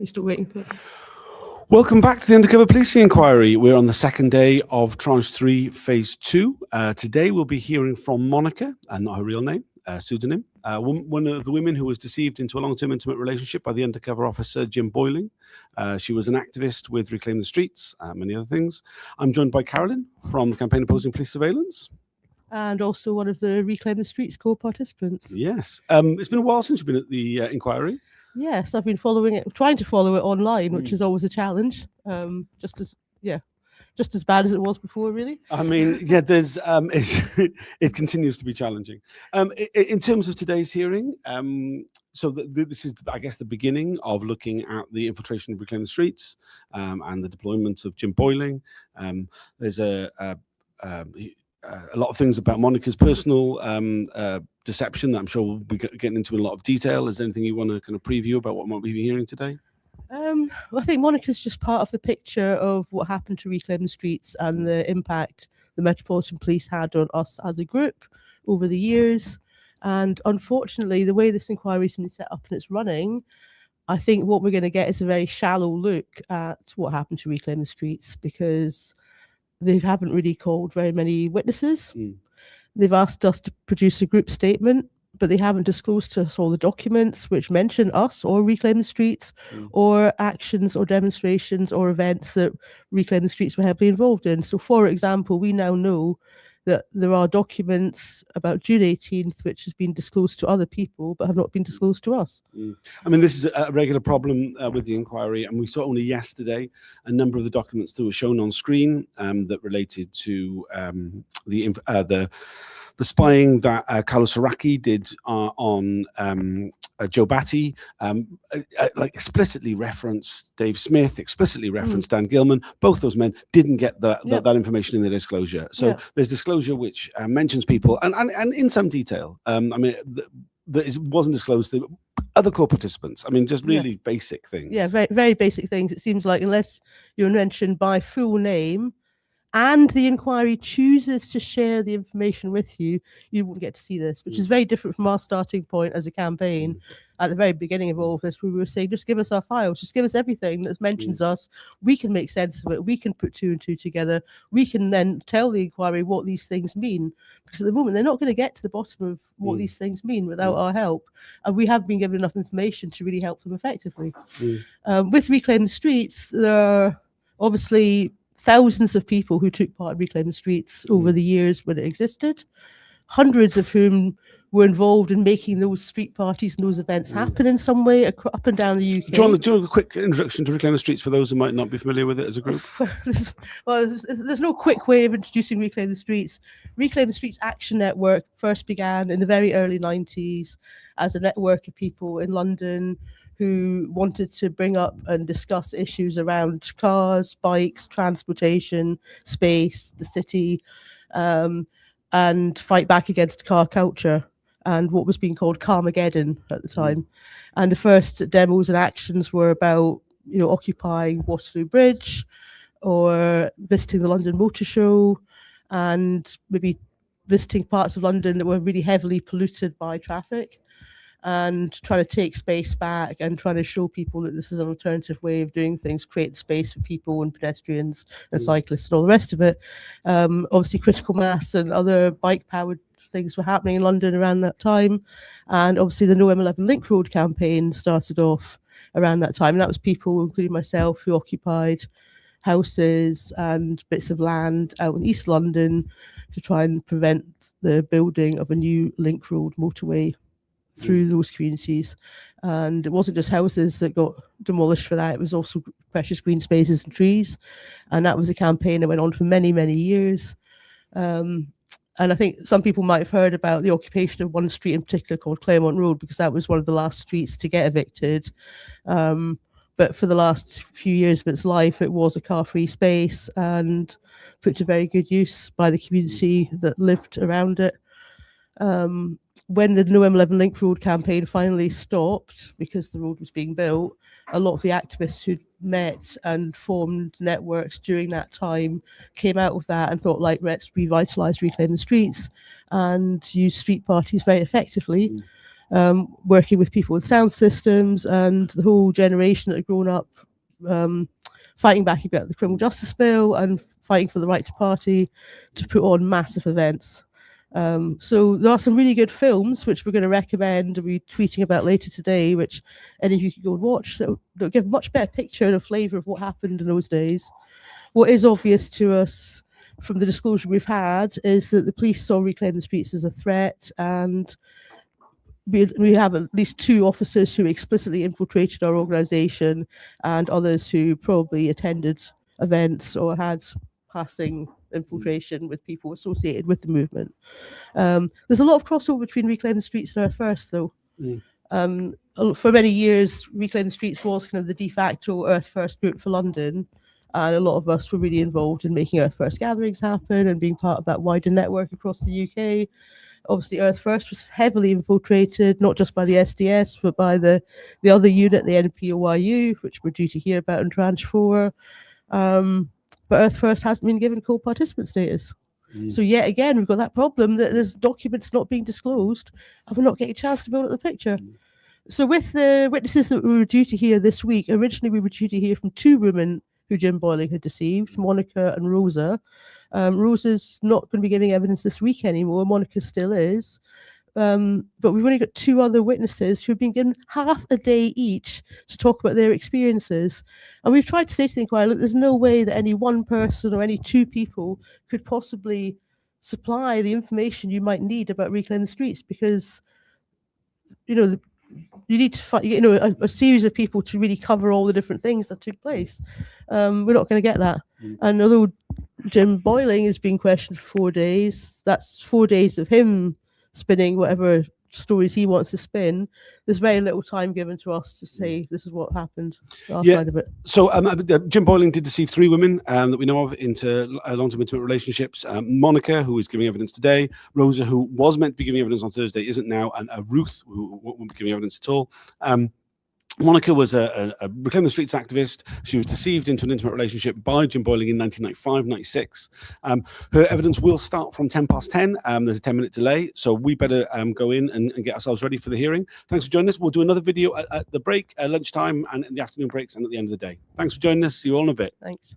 You're still waiting for it. Welcome back to the Undercover Policing Inquiry. We're on the second day of Tranche 3, Phase 2. Today we'll be hearing from Monica, not her real name, pseudonym, one of the women who was deceived into a long-term intimate relationship by the undercover officer, Jim Boyling. She was an activist with Reclaim the Streets, many other things. I'm joined by Carolyn from the Campaign Opposing Police Surveillance. And also one of the Reclaim the Streets co-participants. Yes. It's been a while since you've been at the inquiry. Yes, I've been following it, trying to follow it online, which is always a challenge. Just as bad as it was before, really. I mean, yeah, there's it continues to be challenging. In terms of today's hearing, so this is, I guess, the beginning of looking at the infiltration of Reclaim the Streets and the deployment of Jim Boyling. There's a lot of things about Monica's personal deception that I'm sure we'll be getting into in a lot of detail. Is there anything you want to kind of preview about what might we be hearing today? I think Monica's just part of the picture of what happened to Reclaim the Streets and the impact the Metropolitan Police had on us as a group over the years. And unfortunately, the way this inquiry's been set up and it's running, I think what we're going to get is a very shallow look at what happened to Reclaim the Streets, because they haven't really called very many witnesses. They've asked us to produce a group statement, but they haven't disclosed to us all the documents which mention us or Reclaim the Streets or actions or demonstrations or events that Reclaim the Streets were heavily involved in. So, for example, we now know that there are documents about June 18th which has been disclosed to other people but have not been disclosed to us. I mean, this is a regular problem with the inquiry, and we saw only yesterday a number of the documents that were shown on screen that related to the spying that Carlos Araki did on Joe Batty, like explicitly referenced Dave Smith, explicitly referenced Dan Gilman. Both those men didn't get that information in the disclosure. So there's disclosure which mentions people and in some detail. I mean, that wasn't disclosed to other co-participants. I mean, just really basic things. Yeah, very, very basic things. It seems like unless you're mentioned by full name, and the inquiry chooses to share the information with you, you won't get to see this, which is very different from our starting point as a campaign. At the very beginning of all of this, we were saying, just give us our files, just give us everything that mentions us. We can make sense of it. We can put two and two together. We can then tell the inquiry what these things mean. Because at the moment, they're not going to get to the bottom of what these things mean without our help. And we haven't been given enough information to really help them effectively. With Reclaim the Streets, there are obviously thousands of people who took part in Reclaim the Streets over the years when it existed, hundreds of whom were involved in making those street parties and those events happen in some way up and down the UK. Do you want a quick introduction to Reclaim the Streets for those who might not be familiar with it as a group? There's no quick way of introducing Reclaim the Streets. Reclaim the Streets Action Network first began in the very early 90s as a network of people in London who wanted to bring up and discuss issues around cars, bikes, transportation, space, the city, and fight back against car culture and what was being called Carmageddon at the time. And the first demos and actions were about, occupying Waterloo Bridge or visiting the London Motor Show and maybe visiting parts of London that were really heavily polluted by traffic, and trying to take space back and trying to show people that this is an alternative way of doing things, create space for people and pedestrians and cyclists and all the rest of it. Obviously, critical mass and other bike-powered things were happening in London around that time. And obviously, the No M11 Link Road campaign started off around that time. And that was people, including myself, who occupied houses and bits of land out in East London to try and prevent the building of a new link road motorway through those communities. And it wasn't just houses that got demolished for that, it was also precious green spaces and trees. And that was a campaign that went on for many, many years. And I think some people might have heard about the occupation of one street in particular called Claremont Road, because that was one of the last streets to get evicted. But for the last few years of its life, it was a car-free space and put to very good use by the community that lived around it. When the No M11 Link Road campaign finally stopped because the road was being built, a lot of the activists who'd met and formed networks during that time came out of that and thought, let's revitalise Reclaim the Streets and use street parties very effectively. working with people with sound systems, and the whole generation that had grown up fighting back about the criminal justice bill and fighting for the right to party, to put on massive events. So there are some really good films which we're going to recommend and be tweeting about later today, which any of you can go and watch. So they'll give a much better picture and a flavour of what happened in those days. What is obvious to us from the disclosure we've had is that the police saw Reclaim the Streets as a threat, and we have at least 2 officers who explicitly infiltrated our organisation, and others who probably attended events or had passing infiltration with people associated with the movement. There's a lot of crossover between Reclaim the Streets and Earth First, though. For many years, Reclaim the Streets was kind of the de facto Earth First group for London, and a lot of us were really involved in making Earth First gatherings happen and being part of that wider network across the UK. Obviously, Earth First was heavily infiltrated, not just by the SDS, but by the other unit, the NPOYU, which we're due to hear about in Tranche 4. But Earth First hasn't been given co-participant status. So yet again, we've got that problem that there's documents not being disclosed, and we're not getting a chance to build up the picture. So with the witnesses that we were due to hear this week, originally we were due to hear from 2 women who Jim Boyling had deceived, Monica and Rosa. Rosa's not going to be giving evidence this week anymore. Monica still is. But we've only got 2 other witnesses who have been given half a day each to talk about their experiences. And we've tried to say to the inquiry, look, there's no way that any one person or any 2 people could possibly supply the information you might need about Reclaim the Streets, because, you need to find, a series of people to really cover all the different things that took place. We're not going to get that. And although Jim Boyling is being questioned for 4 days, that's 4 days of him spinning whatever stories he wants to spin. There's very little time given to us to say this is what happened. Our side of it. So Jim Boyling did deceive 3 women that we know of into long-term intimate relationships. Monica, who is giving evidence today; Rosa, who was meant to be giving evidence on Thursday, isn't now; and Ruth, who won't be giving evidence at all. Monica was a Reclaim the Streets activist. She was deceived into an intimate relationship by Jim Boyling in 1995-96. Her evidence will start from 10:10. There's a 10-minute delay, so we better go in and get ourselves ready for the hearing. Thanks for joining us. We'll do another video at the break, lunchtime, and in the afternoon breaks, and at the end of the day. Thanks for joining us. See you all in a bit. Thanks.